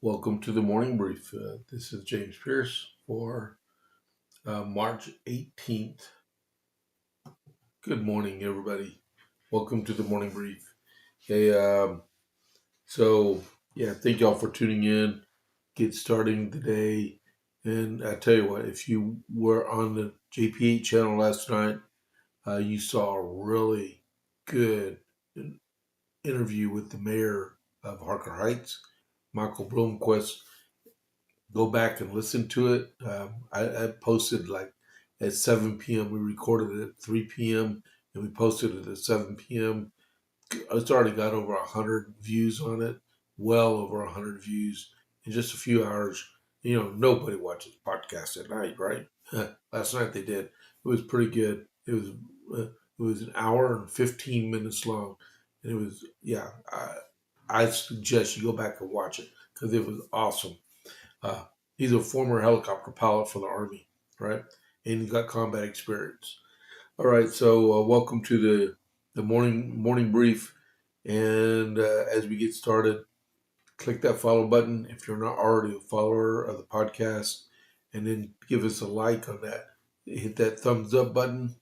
Welcome to the morning brief. This is James Pierce for March 18th. Good morning, everybody. Welcome to the morning brief. Hey, thank y'all for tuning in. Get starting the day. And I tell you what, if you were on the JP8 channel last night, you saw a really good interview with the mayor of Harker Heights, Michael Bloomquist. Go back and listen to it. I posted like at 7 p.m. We recorded it at 3 p.m. and we posted it at 7 p.m. It's already got over 100 views on it, well over 100 views in just a few hours. You know, nobody watches podcasts at night, right? Last night they did. It was pretty good. It was an hour and 15 minutes long, and it was I suggest you go back and watch it because it was awesome. Uh, he's a former helicopter pilot for the Army, right? And he's got combat experience. All right, so welcome to the morning brief. And as we get started, click that follow button if you're not already a follower of the podcast, and then give us a like on that. Hit that thumbs up button,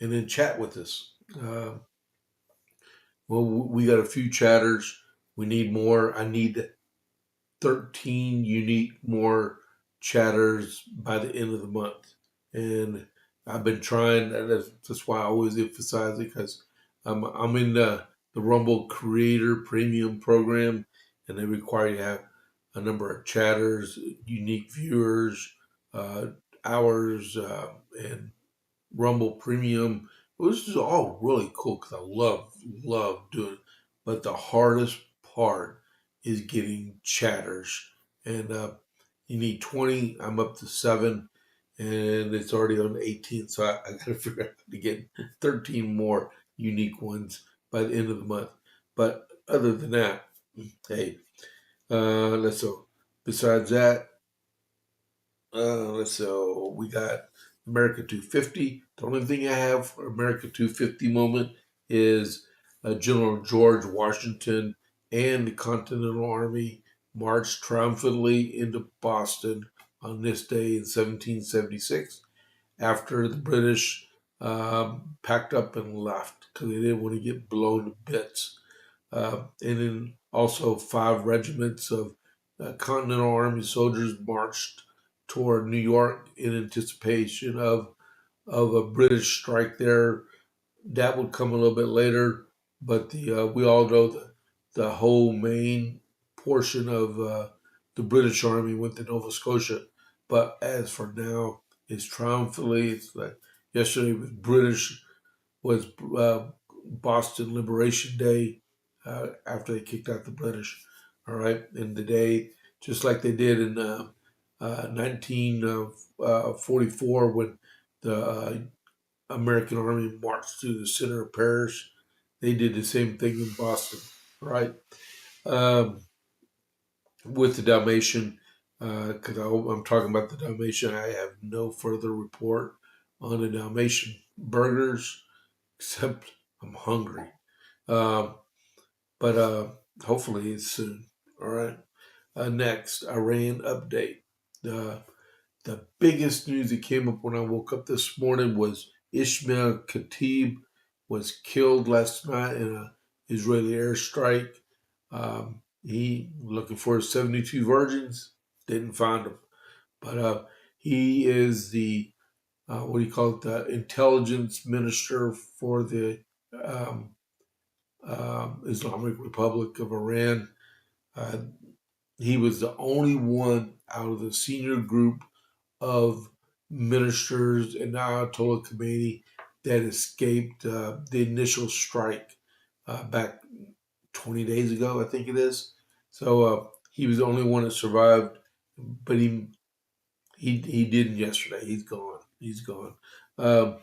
and then chat with us. We got a few chatters. We need more. I need 13 unique more chatters by the end of the month. And I've been trying, that's why I always emphasize it, because I'm in the Rumble Creator Premium program, and they require you to have a number of chatters, unique viewers, uh, hours, and Rumble Premium. This is all really cool because I love doing it. But the hardest part is getting chatters. And you need 20. I'm up to 7, and it's already on the 18th. So I got to figure out how to get 13 more unique ones by the end of the month. But other than that, hey, let's so. Besides that, we got America 250. The only thing I have for America 250 moment is General George Washington and the Continental Army marched triumphantly into Boston on this day in 1776 after the British packed up and left because they didn't want to get blown to bits. And then also 5 regiments of Continental Army soldiers marched toward New York in anticipation of a British strike there. That would come a little bit later, but the we all know the whole main portion of the British Army went to Nova Scotia. But as for now, it's triumphantly. It's like yesterday was Boston Liberation Day after they kicked out the British. All right, and the day just like they did in 1944 when the American Army marched through the center of Paris. They did the same thing in Boston, right? Um, with the Dalmatian, because I'm talking about the Dalmatian, I have no further report on the Dalmatian burgers, except I'm hungry. Um, but hopefully it's soon. All right. Next, Iran update. The biggest news that came up when I woke up this morning was Ishmael Khatib was killed last night in an Israeli airstrike. He looking for his 72 virgins, didn't find them. But he is the what do you call it? The intelligence minister for the um, Islamic Republic of Iran. Uh, he was the only one out of the senior group of ministers and Ayatollah Khomeini that escaped the initial strike back 20 days ago, I think it is. So he was the only one that survived, but he didn't yesterday. He's gone. He's gone. Um,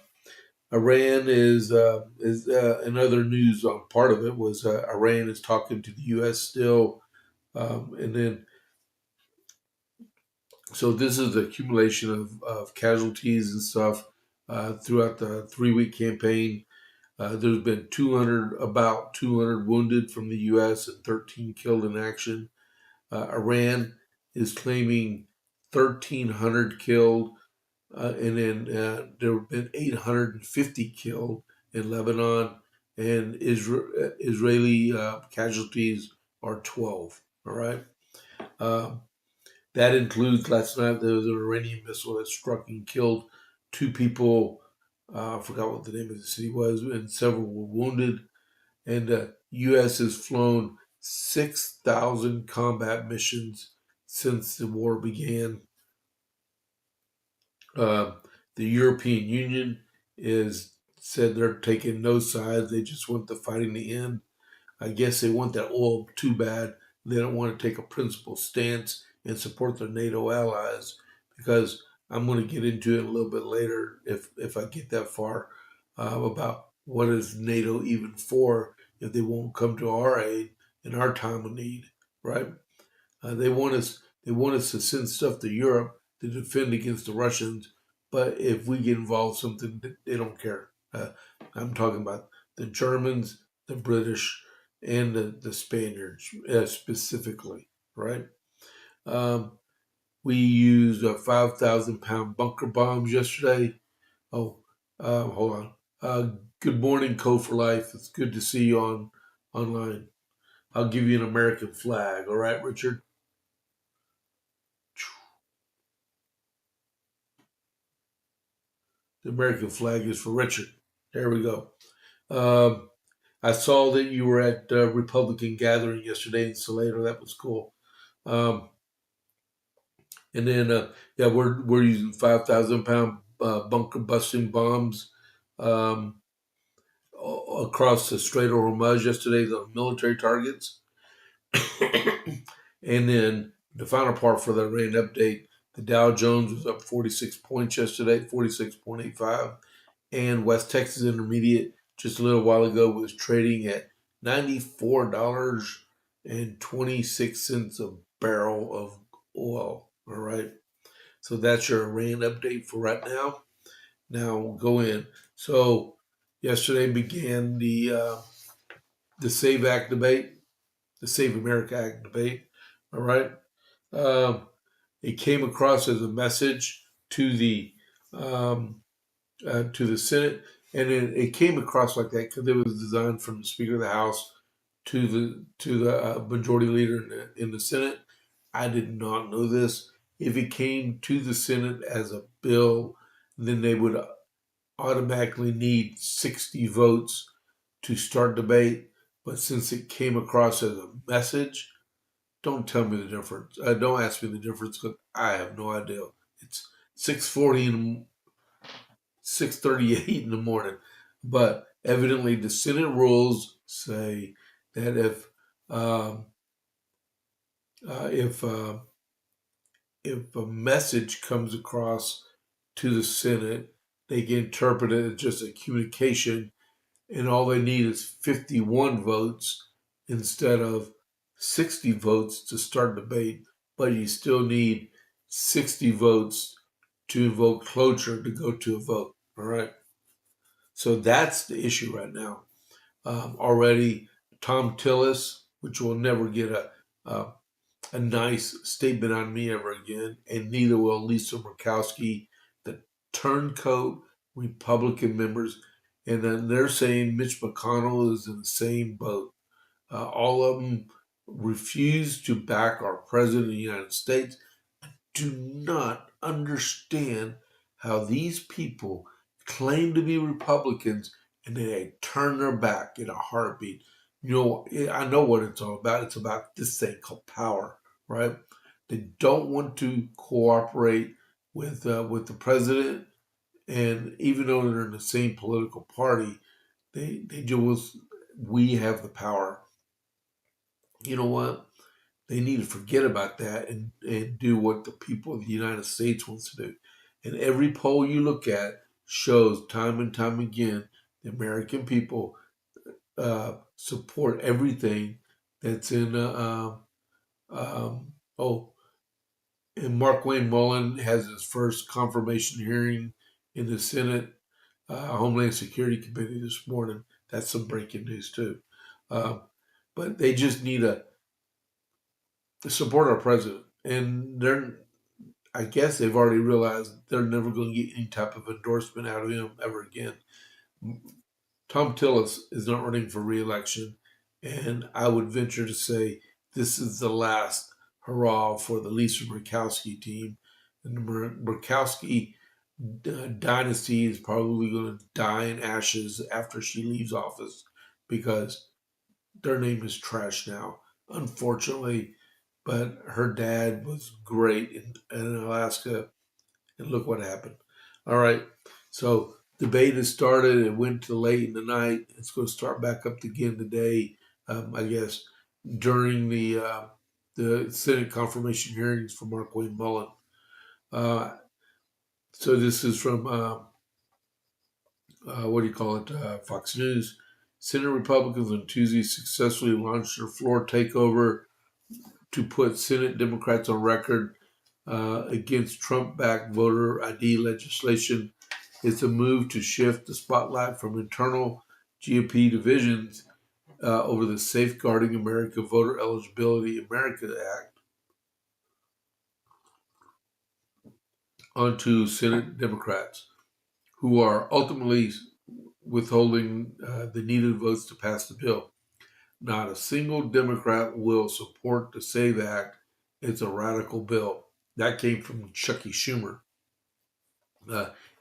Iran is another news on part of it was Iran is talking to the U.S. still, and then so this is the accumulation of casualties and stuff throughout the 3 week campaign. There's been about 200 wounded from the U.S. and 13 killed in action. Iran is claiming 1,300 killed, and then there have been 850 killed in Lebanon, and Israeli casualties are 12. All right. Um, that includes last night there was an Iranian missile that struck and killed two people. I forgot what the name of the city was, and several were wounded. And the U.S. has flown 6,000 combat missions since the war began. Uh, the European Union is said they're taking no sides. They just want the fighting to end. I guess they want that oil too bad. They don't want to take a principled stance and support their NATO allies, because I'm going to get into it a little bit later if I get that far, about what is NATO even for if they won't come to our aid in our time of need, right? They want us. They want us to send stuff to Europe to defend against the Russians, but if we get involved in something, they don't care. I'm talking about the Germans, the British, and the Spaniards specifically, right? Um, we used 5,000-pound bunker bombs yesterday. Oh, hold on. Good morning, Code for Life. It's good to see you online. I'll give you an American flag. All right, Richard. The American flag is for Richard. There we go. Um, I saw that you were at Republican gathering yesterday in Salado. That was cool. Um, and then, yeah, we're using 5,000-pound bunker busting bombs um, across the Strait of Hormuz yesterday on military targets. And then the final part for the Iran update: the Dow Jones was up 46 points yesterday, 46.85. And West Texas Intermediate just a little while ago was trading at $94.26 a barrel of oil. All right. So that's your Iran update for right now. Now we'll go in. So yesterday began the Save Act debate, the Save America Act debate. All right. Um, it came across as a message to the Senate, and it came across like that because it was designed from the Speaker of the House to the Majority Leader in the Senate. I did not know this. If it came to the Senate as a bill, then they would automatically need 60 votes to start debate. But since it came across as a message, don't tell me the difference. Don't ask me the difference because I have no idea. It's 6:40 in 6:38 in the morning. But evidently, the Senate rules say that um, uh, if uh, if a message comes across to the Senate, they can interpret it as just a communication, and all they need is 51 votes instead of 60 votes to start debate. But you still need 60 votes to invoke cloture to go to a vote. All right. So that's the issue right now. Already, Tom Tillis, which will never get a, a nice statement on me ever again, and neither will Lisa Murkowski, the turncoat Republican members. And then they're saying Mitch McConnell is in the same boat. All of them refuse to back our president of the United States. Do not understand how these people claim to be Republicans and then they turn their back in a heartbeat. You know, I know what it's all about. It's about this thing called power, right? They don't want to cooperate with the president, and even though they're in the same political party, they just we have the power. You know what? They need to forget about that and do what the people of the United States wants to do. And every poll you look at shows time and time again the American people support everything that's in. Oh, and Mark Wayne Mullen has his first confirmation hearing in the Senate Homeland Security Committee this morning. That's some breaking news too. Um, but they just need support our president. And I guess they've already realized they're never going to get any type of endorsement out of him ever again. Tom Tillis is not running for re-election, and I would venture to say this is the last hurrah for the Lisa Murkowski team. And the Murkowski dynasty is probably going to die in ashes after she leaves office because their name is trash now, unfortunately. But her dad was great in Alaska, and look what happened. All right, so debate has started. It went to late in the night. It's going to start back up again today. I guess during the Senate confirmation hearings for Mark Wayne Mullen. So this is from what do you call it? Fox News. Senate Republicans on Tuesday successfully launched their floor takeover to put Senate Democrats on record against Trump-backed voter ID legislation. It's a move to shift the spotlight from internal GOP divisions over the Safeguarding America Voter Eligibility America Act onto Senate Democrats, who are ultimately withholding the needed votes to pass the bill. Not a single Democrat will support the SAVE Act. It's a radical bill. That came from Chucky Schumer.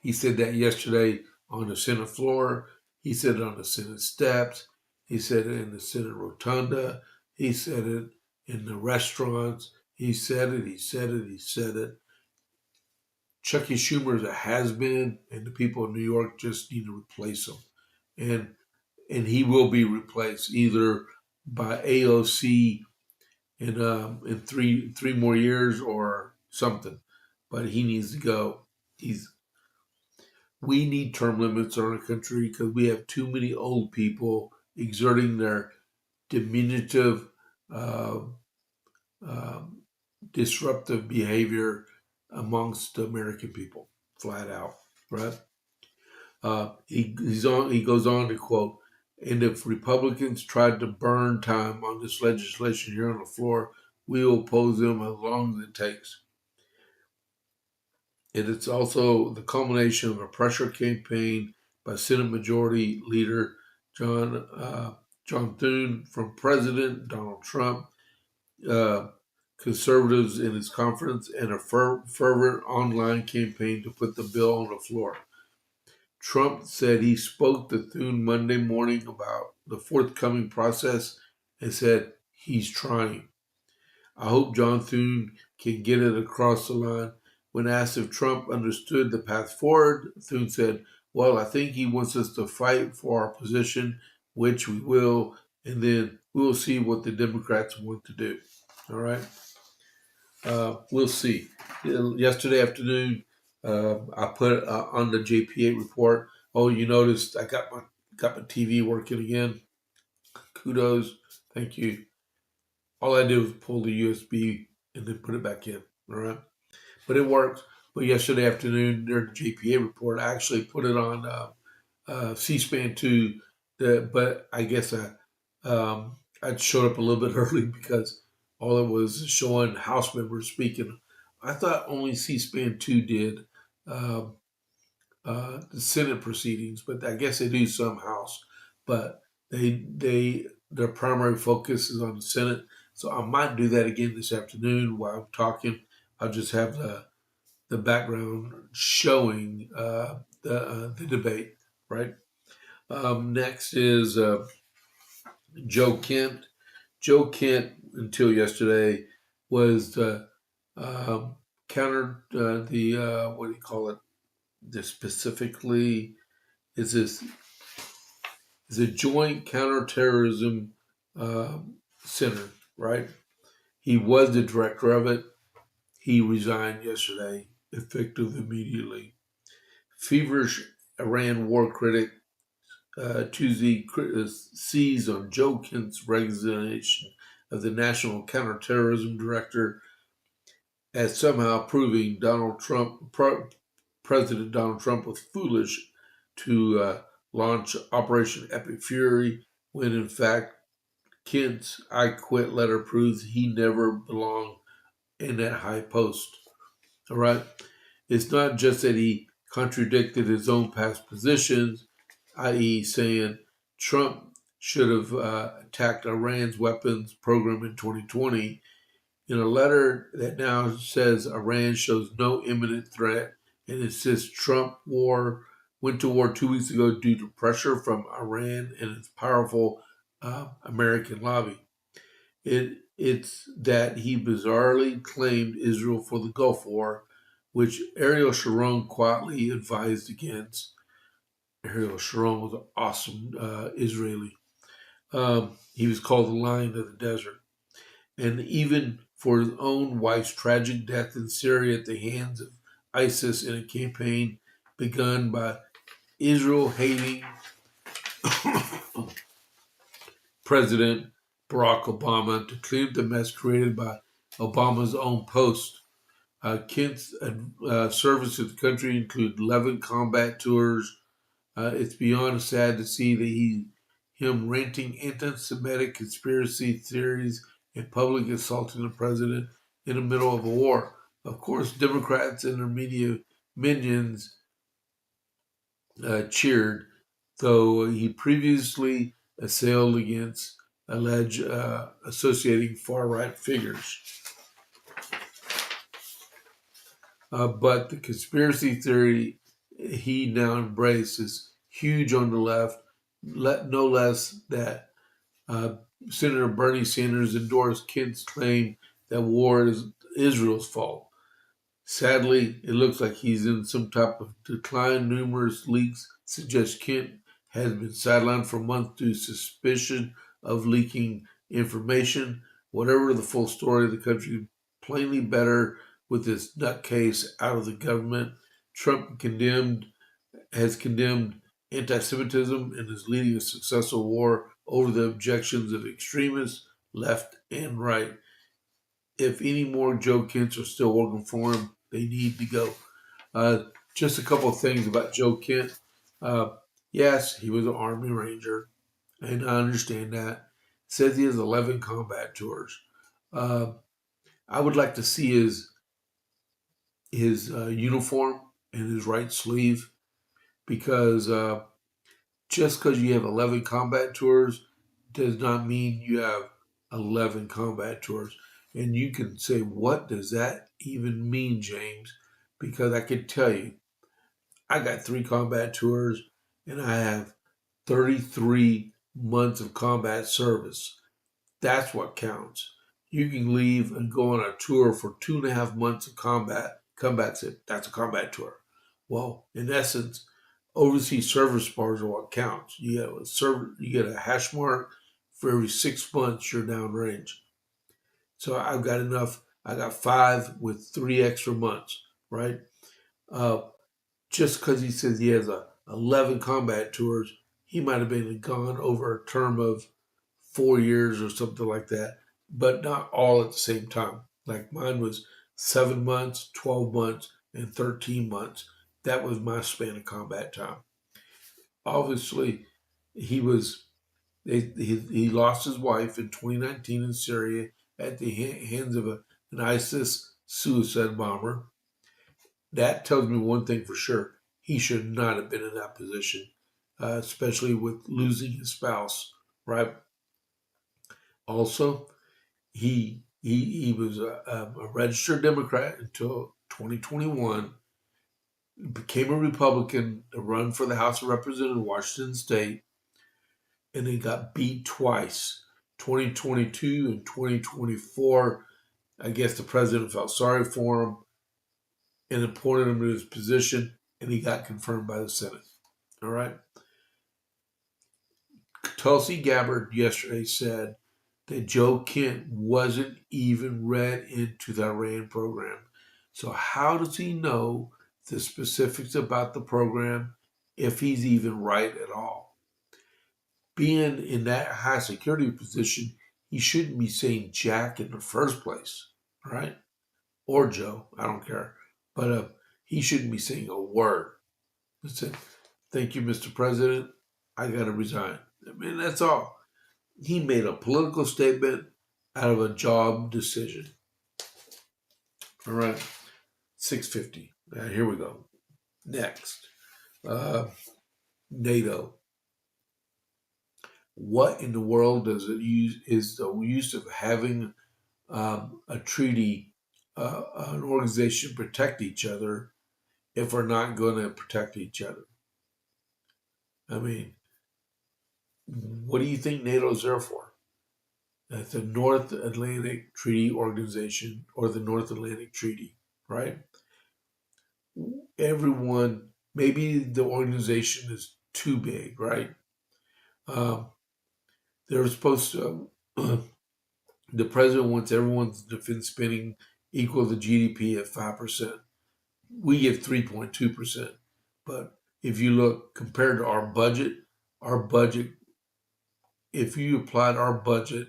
He said that yesterday on the Senate floor. He said it on the Senate steps. He said it in the Senate rotunda. He said it in the restaurants. He said it. He said it. He said it. Chucky Schumer is a has-been, and the people of New York just need to replace him. And he will be replaced either by AOC in three more years or something. But he needs to go. We need term limits in our country because we have too many old people exerting their diminutive, uh, disruptive behavior amongst the American people, flat out, right? He goes on to quote, and if Republicans tried to burn time on this legislation here on the floor, we will oppose them as long as it takes. And it's also the culmination of a pressure campaign by Senate Majority Leader John Thune from President Donald Trump, uh, conservatives in his conference, and a fervent online campaign to put the bill on the floor. Trump said he spoke to Thune Monday morning about the forthcoming process and said he's trying. I hope John Thune can get it across the line. When asked if Trump understood the path forward, Thune said, well, I think he wants us to fight for our position, which we will, and then we'll see what the Democrats want to do. All right? We'll see. Yesterday afternoon, I put on the JPA report. Oh, you noticed I got my TV working again. Kudos, thank you. All I did was pull the USB and then put it back in. All right, but it worked. But yesterday afternoon during the JPA report, I actually put it on C-SPAN 2. But I guess I showed up a little bit early because all it was showing House members speaking. I thought only C-SPAN 2 did the Senate proceedings, but I guess they do some House. But their primary focus is on the Senate. So I might do that again this afternoon while I'm talking. I'll just have the background showing the debate, right? Next is Joe Kent. Joe Kent, until yesterday, was counter the what do you call it? This specifically is a joint counterterrorism center, right? He was the director of it. He resigned yesterday, effective immediately. Feverish Iran war critic Tuesday seized on Joe Kent's resignation of the National Counterterrorism Director as somehow proving President Donald Trump was foolish to launch Operation Epic Fury when in fact Kent's "I quit" letter proves he never belonged in that high post. All right. It's not just that he contradicted his own past positions, i.e., saying Trump should have attacked Iran's weapons program in 2020. In a letter that now says Iran shows no imminent threat and insists Trump went to war 2 weeks ago due to pressure from Iran and its powerful American lobby. It's that he bizarrely claimed Israel for the Gulf War, which Ariel Sharon quietly advised against. Ariel Sharon was an awesome Israeli. He was called the Lion of the Desert. And even for his own wife's tragic death in Syria at the hands of ISIS in a campaign begun by Israel hating President Barack Obama to clean up the mess created by Obama's own post. Kent's service to the country include 11 combat tours. It's beyond sad to see that him ranting anti-Semitic conspiracy theories and publicly assaulting the president in the middle of a war. Of course, Democrats and their media minions cheered, though he previously assailed against alleged associating far-right figures. But the conspiracy theory he now embraces huge on the left, no less that Senator Bernie Sanders endorsed Kent's claim that war is Israel's fault. Sadly, it looks like he's in some type of decline. Numerous leaks suggest Kent has been sidelined for months due to suspicion of leaking information. Whatever the full story, the country is plainly better with this nutcase out of the government. Trump has condemned anti-Semitism and is leading a successful war over the objections of extremists, left and right. If any more Joe Kents are still working for him, they need to go. Just a couple of things about Joe Kent. Yes, he was an Army Ranger, and I understand that. It says he has 11 combat tours. I would like to see his uniform and his right sleeve, because just because you have 11 combat tours does not mean you have 11 combat tours. And you can say, what does that even mean, James? Because I can tell you, I got 3 combat tours and I have 33 months of combat service. That's what counts. You can leave and go on a tour for 2.5 months of combat. Come back and say, that's a combat tour. Well, in essence, overseas service bars are what counts. You get a hash mark for every 6 months you're downrange. So I've got enough. I got 5 with 3 extra months, right? Just because he says he has 11 combat tours, he might have been gone over a term of 4 years or something like that, but not all at the same time. Like mine was 7 months, 12 months, and 13 months. That was my span of combat time. Obviously, he lost his wife in 2019 in Syria at the hands of an ISIS suicide bomber. That tells me one thing for sure: he should not have been in that position, especially with losing his spouse. Right. Also, he was a registered Democrat until 2021. Became a Republican to run for the House of Representatives in Washington State, and he got beat twice, 2022 and 2024. I guess the president felt sorry for him and appointed him to his position, and he got confirmed by the Senate. All right. Tulsi Gabbard yesterday said that Joe Kent wasn't even read into the Iran program. So how does he know the specifics about the program if he's even right at all? Being in that high security position, he shouldn't be saying Jack in the first place, right? Or Joe, I don't care. But he shouldn't be saying a word. That's it. Thank you, Mr. President. I got to resign. I mean, that's all. He made a political statement out of a job decision. All right, 650. Here we go. Next, uh, NATO. What in the world does it use? Is the use of having a treaty, an organization protect each other if we're not going to protect each other? I mean, what do you think NATO's there for? It's the North Atlantic Treaty Organization or the North Atlantic Treaty, right? Everyone, maybe the organization is too big, right? Um, they're supposed to, the president wants everyone's defense spending equal to GDP at 5%. We get 3.2%. But if you look compared to our budget, if you applied our budget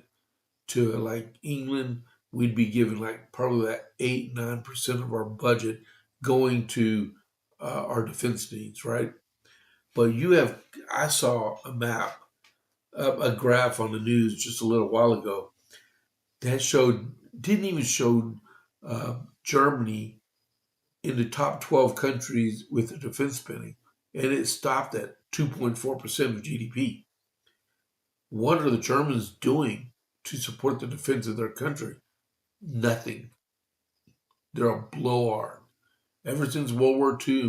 to like England, we'd be giving like probably that 8-9% of our budget going to our defense needs, right? But I saw a map, a graph on the news just a little while ago that didn't even show Germany in the top 12 countries with the defense spending, and it stopped at 2.4% of GDP. What are the Germans doing to support the defense of their country? Nothing. They're a blowhard. Ever since World War II,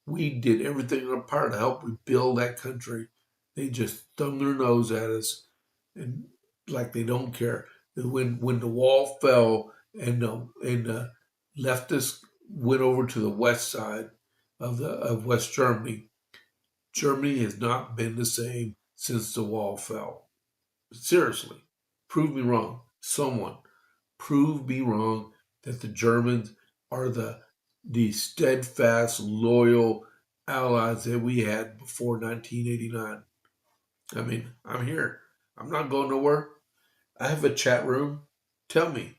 we did everything in our part to help rebuild that country. They just thumb their nose at us, and like they don't care. When the wall fell and the leftists went over to the west side of West Germany, Germany has not been the same since the wall fell. Seriously, prove me wrong. Someone prove me wrong that the Germans are the steadfast, loyal allies that we had before 1989. I mean, I'm here. I'm not going nowhere. I have a chat room. Tell me,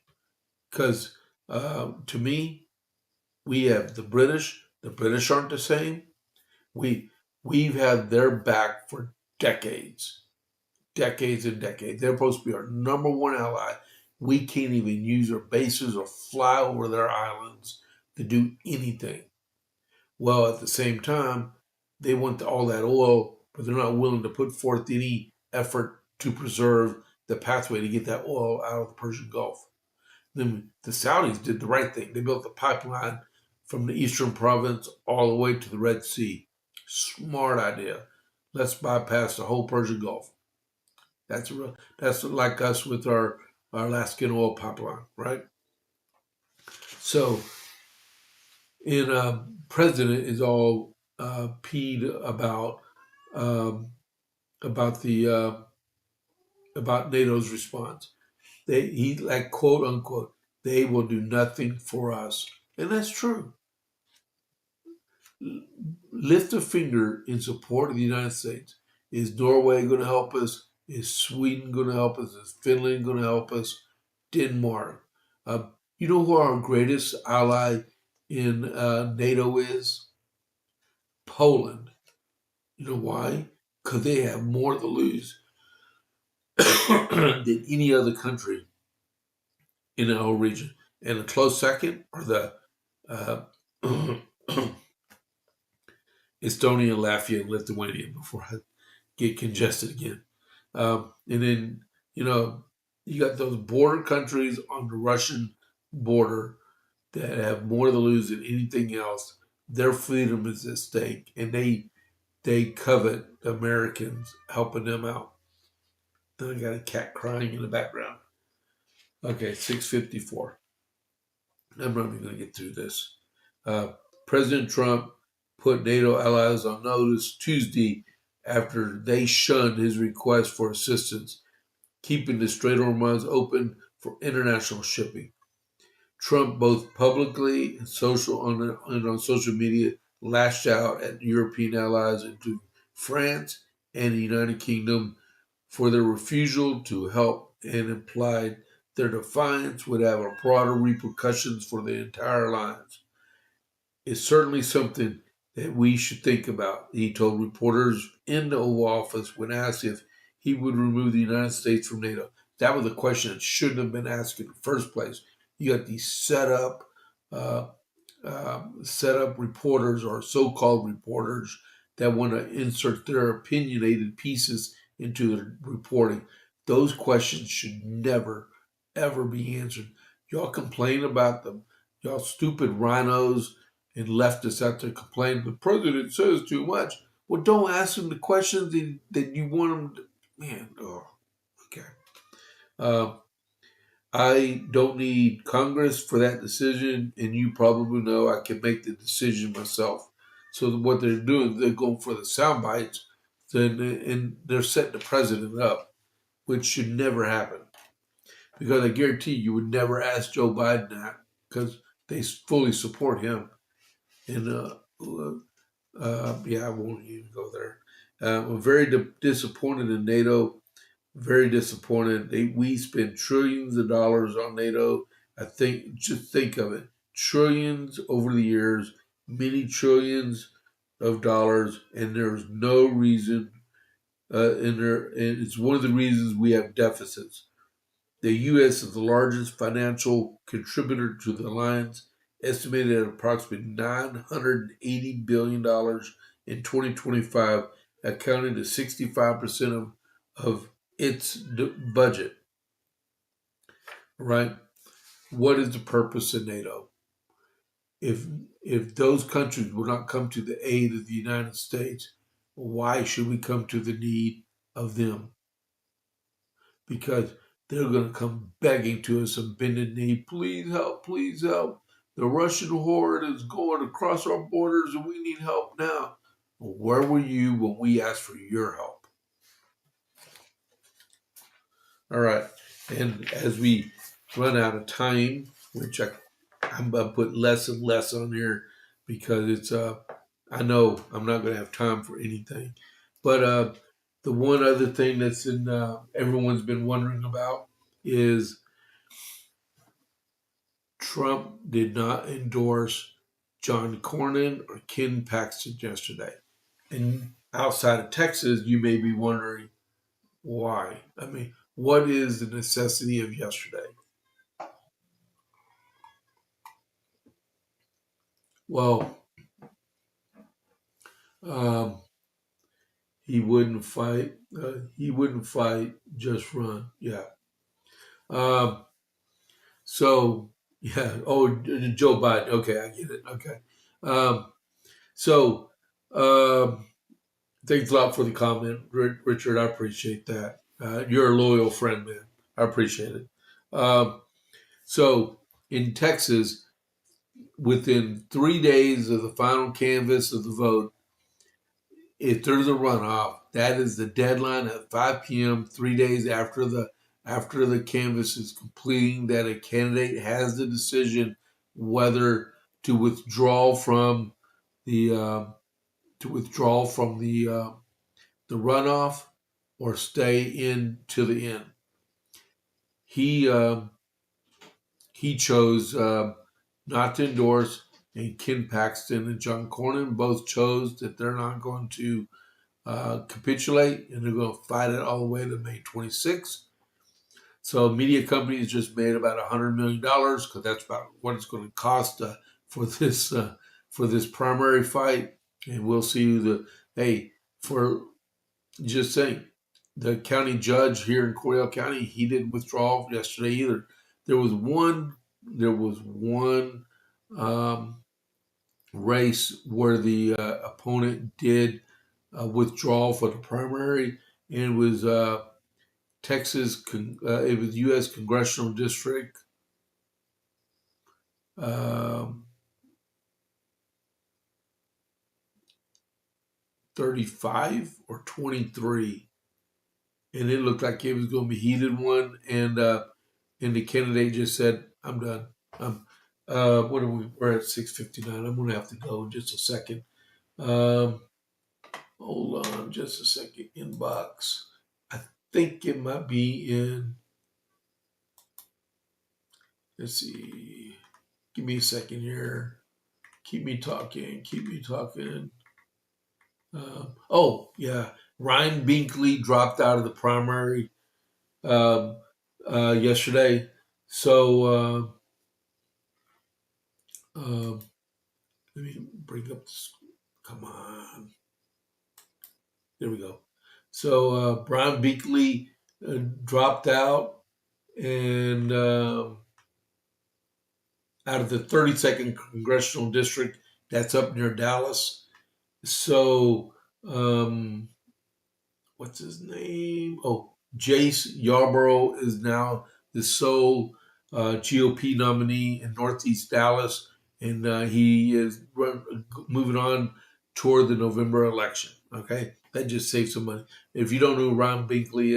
because to me, we have the British. The British aren't the same. We we've had their back for decades, decades and decades. They're supposed to be our number one ally. We can't even use their bases or fly over their islands to do anything. Well, at the same time, they want all that oil, but they're not willing to put forth any effort to preserve the pathway to get that oil out of the Persian Gulf. Then the Saudis did the right thing. They built the pipeline from the eastern province all the way to the Red Sea. Smart idea. Let's bypass the whole Persian Gulf. That's like us with our Alaskan oil pipeline, right? So, in president is all peed um, about the about NATO's response. He like quote unquote, they will do nothing for us, and that's true. Lift a finger in support of the United States. Is Norway going to help us? Is Sweden going to help us? Is Finland going to help us? Denmark. You know who our greatest ally in NATO is? Poland. You know why? Because they have more to lose than any other country in our region. And a close second are the uh, Estonia, Latvia, and Lithuania before I get congested again. And then, you know, you got those border countries on the Russian border that have more to lose than anything else. Their freedom is at stake, and they covet Americans helping them out. Then I got a cat crying in the background. Okay, 654. I'm not even going to get through this. Uh, President Trump put NATO allies on notice Tuesday after they shunned his request for assistance, keeping the Strait of Hormuz open for international shipping. Trump, both publicly and on social media, lashed out at European allies, including France and the United Kingdom, for their refusal to help, and implied their defiance would have broader repercussions for the entire alliance. It's certainly something that we should think about, he told reporters in the Oval Office when asked if he would remove the United States from NATO. That was a question that shouldn't have been asked in the first place. You got these uh, set up reporters or so-called reporters that want to insert their opinionated pieces into their reporting. Those questions should never, ever be answered. Y'all complain about them. Y'all stupid rhinos and leftists out there complain, the president says too much. Well, don't ask them the questions that you want them to. Man, oh, okay. Uh, I don't need Congress for that decision, and you probably know I can make the decision myself. So what they're doing, they're going for the sound bites, and they're setting the president up, which should never happen. Because I guarantee you would never ask Joe Biden that, because they fully support him. And yeah, I won't even go there. I'm very disappointed in NATO. Very disappointed. We spend trillions of dollars on NATO. Just think of it, trillions over the years, many trillions of dollars, and there's no reason. And it's one of the reasons we have deficits. The U.S. is the largest financial contributor to the alliance, estimated at approximately $980 billion in 2025, accounting to 65% of its budget. Right? What is the purpose of NATO? If if those countries will not come to the aid of the United States, why should we come to the need of them? Because they're going to come begging to us and bending knee, please help, please help. The Russian horde is going across our borders and we need help now. Where were you when we asked for your help? All right. And as we run out of time, which I'm going to put less and less on here because I know I'm not going to have time for anything. But the one other thing that's everyone's been wondering about is Trump did not endorse John Cornyn or Ken Paxton yesterday. And outside of Texas, you may be wondering why. I mean, what is the necessity of yesterday? Well, um, he wouldn't fight. He wouldn't fight. Just run. Yeah. Um, so yeah. Oh, Joe Biden. Okay, I get it. Okay. Um, so um, thanks a lot for the comment, Richard. I appreciate that. You're a loyal friend, man. I appreciate it. Um, so in Texas, within 3 days of the final canvass of the vote, if there's a runoff, that is the deadline at 5 p.m. 3 days after the canvass is completing. That a candidate has the decision whether to withdraw from the the runoff or stay in to the end. He he chose not to endorse, and Ken Paxton and John Cornyn both chose that they're not going to capitulate, and they're going to fight it all the way to May 26th. So media companies just made about $100 million because that's about what it's going to cost for this primary fight, and we'll see for just saying, the county judge here in Cordell County, he didn't withdraw yesterday either. There was one um, race where the opponent did withdraw for the primary, and it was it was U.S. Congressional District um, 35 or 23, and it looked like it was going to be a heated one, and the candidate just said, "I'm done." What are we? We're at 6:59. I'm going to have to go in just a second. Um, Hold on just a second. Inbox. I think it might be in. Let's see. Give me a second here. Keep me talking. Keep me talking. Oh, yeah. Ryan Binkley dropped out of the primary um, yesterday. So let me bring up this. Come on. There we go. So Brian Binkley dropped out, and out of the 32nd congressional district, that's up near Dallas. So what's his name? Oh, Jace Yarborough is now the sole GOP nominee in Northeast Dallas, and he is moving on toward the November election. Okay, that just saves some money. If you don't know who Ron Binkley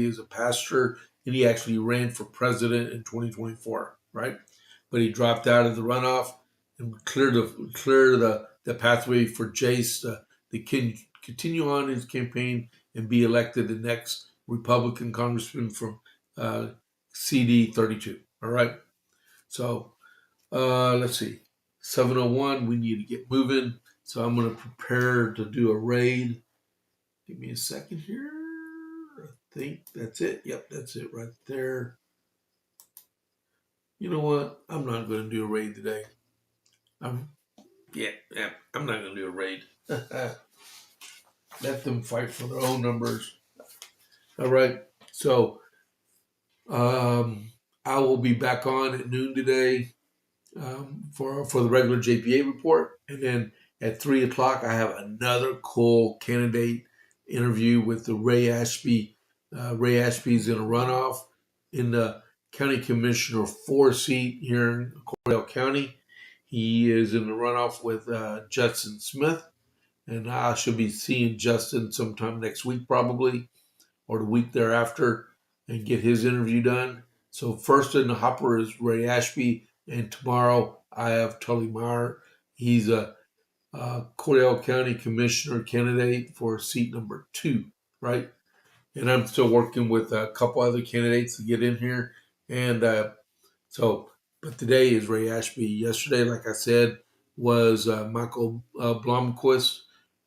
is a pastor, and he actually ran for president in 2024, right? But he dropped out of the runoff and cleared the pathway for Jace to continue on his campaign and be elected the next Republican congressman from CD 32. All right. So let's see. 7:01. We need to get moving. So I'm going to prepare to do a raid. Give me a second here. I think that's it. Yep, that's it right there. You know what? I'm not going to do a raid today. I'm not going to do a raid. Let them fight for their own numbers. All right. So I will be back on at noon today for the regular JPA report, and then at 3 o'clock I have another cool candidate interview with the Ray Ashby. Ray Ashby's in a runoff in the county commissioner 4 seat here in Cordell County. He is in the runoff with Justin Smith, and I should be seeing Justin sometime next week probably, or the week thereafter, and get his interview done. So first in the hopper is Ray Ashby, and tomorrow I have Tully Meyer. He's a Cordell County Commissioner candidate for seat number 2, right? And I'm still working with a couple other candidates to get in here. And but today is Ray Ashby. Yesterday, like I said, was Michael Blomquist,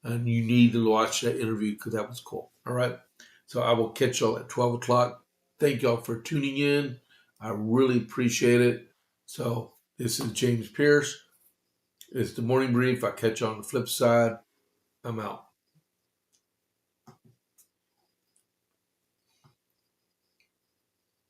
and you need to watch that interview because that was cool. All right. So I will catch y'all at 12 o'clock. Thank y'all for tuning in. I really appreciate it. So this is James Pierce. It's the morning brief. I catch you on the flip side. I'm out.